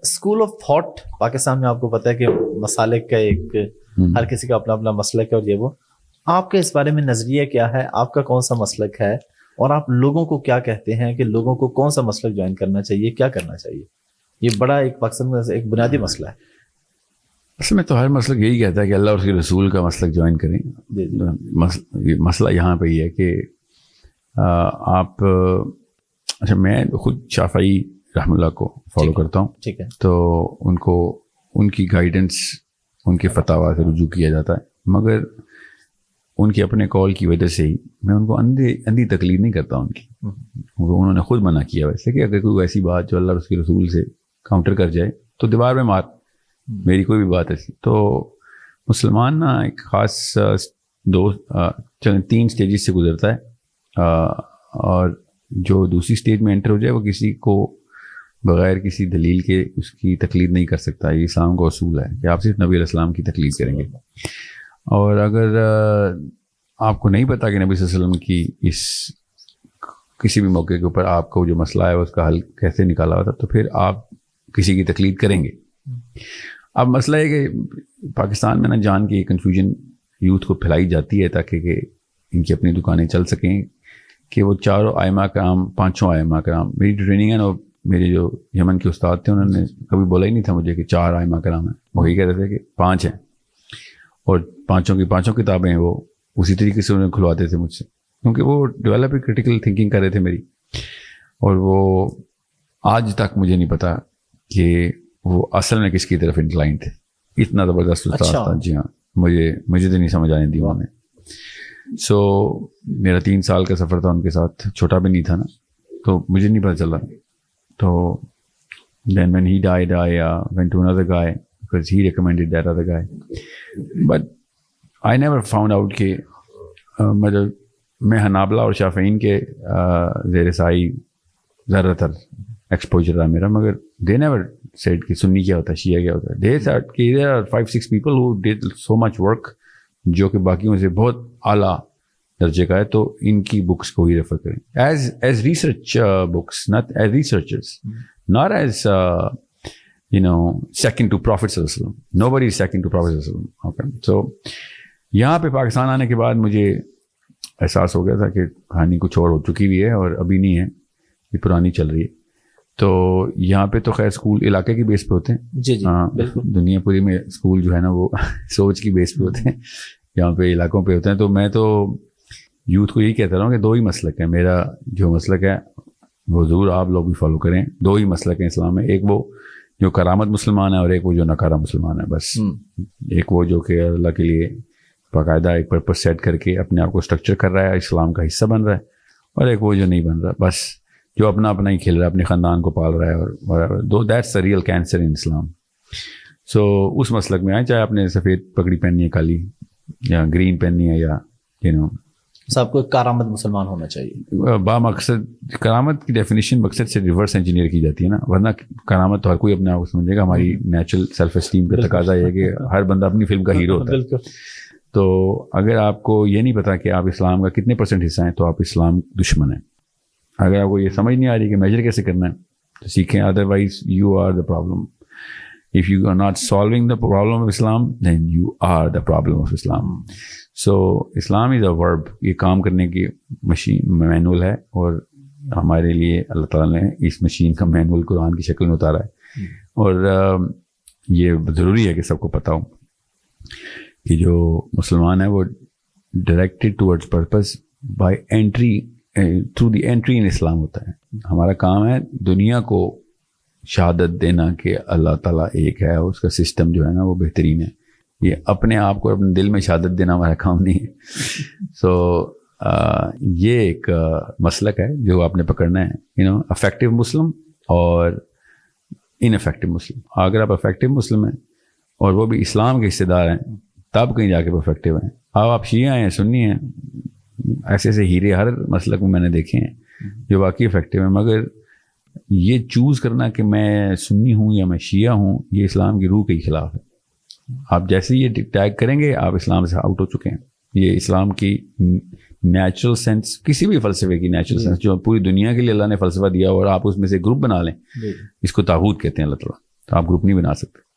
School of thought Pakistan میں آپ کو پتہ ہے کہ مسالک کا ایک ہر کسی کا اپنا اپنا مسلک ہے اور یہ وہ، آپ کا اس بارے میں نظریہ کیا ہے؟ آپ کا کون سا مسلک ہے اور آپ لوگوں کو کیا کہتے ہیں کہ لوگوں کو کون سا مسلک جوائن کرنا چاہیے، کیا کرنا چاہیے؟ یہ بڑا ایک پاکستان میں ایک بنیادی مسئلہ ہے. اصل میں تو ہر مسلک یہی کہتا ہے کہ اللہ اور اس کے رسول کا مسلک جوائن کریں. مسئلہ یہاں پہ یہ ہے کہ آپ، اچھا میں خود شافعی رحمہ اللہ کو فالو کرتا ہوں، ٹھیک ہے، تو ان کو ان کی گائیڈنس، ان کے فتاویٰ سے رجوع کیا جاتا ہے، مگر ان کے اپنے کال کی وجہ سے ہی میں ان کو اندھی تقلید نہیں کرتا ان کی. انہوں نے خود منع کیا ویسے کہ اگر کوئی ایسی بات جو اللہ اور اس کے رسول سے کاؤنٹر کر جائے تو دیوار میں مار، میری کوئی بھی بات ایسی. تو مسلمان نا ایک خاص 3 سٹیجز سے گزرتا ہے، اور جو دوسری سٹیج میں انٹر ہو جائے وہ کسی کو بغیر کسی دلیل کے اس کی تقلید نہیں کر سکتا. یہ اسلام کا اصول ہے کہ آپ صرف نبی علیہ السلام کی تقلید کریں گے. اور اگر آپ کو نہیں پتا کہ نبی صلی اللہ علیہ وسلم کی اس کسی بھی موقع کے اوپر آپ کو جو مسئلہ ہے اس کا حل کیسے نکالا ہوتا، تو پھر آپ کسی کی تقلید کریں گے. اب مسئلہ ہے کہ پاکستان میں نا جان کی کنفیوژن یوتھ کو پھیلائی جاتی ہے تاکہ کہ ان کی اپنی دکانیں چل سکیں، کہ وہ 4 ائمہ کرام 5 ائمہ کرام، میری ٹریننگ ہے نا، میرے جو یمن کے استاد تھے انہوں نے کبھی بولا ہی نہیں تھا مجھے کہ 4 ائمہ کرام ہیں، وہی کہہ رہے تھے کہ 5 ہیں، اور 5 کی 5 کتابیں وہ اسی طریقے سے انہیں کھلواتے تھے مجھ سے، کیونکہ وہ ڈیولپ کریٹیکل تھنکنگ کر رہے تھے میری. اور وہ آج تک مجھے نہیں پتا کہ وہ اصل میں کس کی طرف انکلائنڈ تھے. اتنا زبردست استاد تھا. جی ہاں، مجھے تو نہیں سمجھ آنے دی انہوں نے. سو میرا 3 سال کا سفر تھا ان کے ساتھ، چھوٹا بھی نہیں تھا نا، تو مجھے نہیں پتا چلا. تو then when he died I went to another guy because he recommended that other guy, but I never found out کہ مطلب میں حنابلہ اور شافعین کے زیر سائی زیادہ تر ایکسپوجر رہا میرا، مگر they never said کہ سنی کیا ہوتا ہے، شیعہ کیا ہوتا ہے. they said کہ there are 5-6 people who did so much work جو کہ باقیوں سے بہت اعلیٰ درجے کا ہے، تو ان کی بکس کو ہی ریفر کریں as research books, not as researchers, not as second to Prophet sallallahu alaihi wasallam. Nobody is second to Prophet sallallahu alaihi wasallam. Okay, so یہاں پہ پاکستان آنے کے بعد مجھے احساس ہو گیا تھا کہ کہانی کچھ اور ہو چکی بھی ہے اور ابھی نہیں ہے، یہ پرانی چل رہی ہے. تو یہاں پہ تو خیر اسکول علاقے کی بیس پہ ہوتے ہیں. جی ہاں، دنیا پوری میں اسکول جو ہے نا وہ سوچ کی بیس پہ ہوتے ہیں، یہاں پہ علاقوں پہ ہوتے ہیں. تو میں تو یوتھ کو یہی کہتا رہا ہوں کہ 2 ہی مسلک ہیں. میرا جو مسلک ہے وہ ضرور آپ لوگ بھی فالو کریں. 2 ہی مسلک ہیں اسلام میں، ایک وہ جو کرامت مسلمان ہے اور ایک وہ جو ناکارہ مسلمان ہے. بس ایک وہ جو کہ اللہ کے لیے باقاعدہ ایک پرپس سیٹ کر کے اپنے آپ کو اسٹرکچر کر رہا ہے، اسلام کا حصہ بن رہا ہے، اور ایک وہ جو نہیں بن رہا، بس جو اپنا ہی کھیل رہا ہے، اپنے خاندان کو پال رہا ہے، اور دیٹس اے ریئل کینسر ان اسلام. سو اس مسلک میں آئے، چاہے آپ نے سفید پگڑی پہننی ہے، کالی یا گرین پہننی ہے، یا سب کو کارآمد مسلمان ہونا چاہیے. مقصد کرامت کی ڈیفینیشن مقصد سے ریورس انجینئر کی جاتی ہے نا، ورنہ کرامت تو ہر کوئی اپنے آپ کو سمجھے گا. ہماری نیچرل سیلف اسٹیم کا تقاضا یہ ہے کہ ہر بندہ اپنی فلم کا ہیرو ہوتا ہے. تو اگر آپ کو یہ نہیں پتا کہ آپ اسلام کا کتنے % حصہ ہیں تو آپ اسلام دشمن ہیں. اگر آپ کو یہ سمجھ نہیں آ رہی کہ میجر کیسے کرنا ہے تو سیکھیں، otherwise you are the problem. If you are not solving the problem of Islam, then you are the problem of Islam. So Islam is a verb. یہ کام کرنے کی مشین مینول ہے، اور ہمارے لیے اللہ تعالیٰ نے اس مشین کا مینول قرآن کی شکل میں اتارا ہے. اور یہ ضروری ہے کہ سب کو پتہ ہو کہ جو مسلمان ہے وہ directed towards purpose by entry through the entry in Islam ہوتا ہے. ہمارا کام ہے دنیا کو شہادت دینا کہ اللہ تعالیٰ ایک ہے، اس کا سسٹم جو ہے نا وہ بہترین ہے. یہ اپنے آپ کو اپنے دل میں شہادت دینا ہمارا کام نہیں ہے. سو یہ ایک مسلک ہے جو آپ نے پکڑنا ہے، افیکٹو مسلم اور ان افیکٹو مسلم. اگر آپ افیکٹو مسلم ہیں اور وہ بھی اسلام کے حصے دار ہیں تب کہیں جا کے افیکٹو ہیں. آپ شیعہ ہیں، سنی ہیں، ایسے ایسے ہیرے ہر مسلک میں نے دیکھے ہیں جو واقعی افیکٹو ہیں. مگر یہ چوز کرنا کہ میں سنی ہوں یا میں شیعہ ہوں، یہ اسلام کی روح کے خلاف ہے. آپ جیسے یہ ٹیگ کریں گے آپ اسلام سے آؤٹ ہو چکے ہیں. یہ اسلام کی نیچرل سینس، کسی بھی فلسفے کی نیچرل سینس جو پوری دنیا کے لیے اللہ نے فلسفہ دیا اور آپ اس میں سے گروپ بنا لیں، اس کو طاغوت کہتے ہیں اللہ تعالیٰ. تو آپ گروپ نہیں بنا سکتے.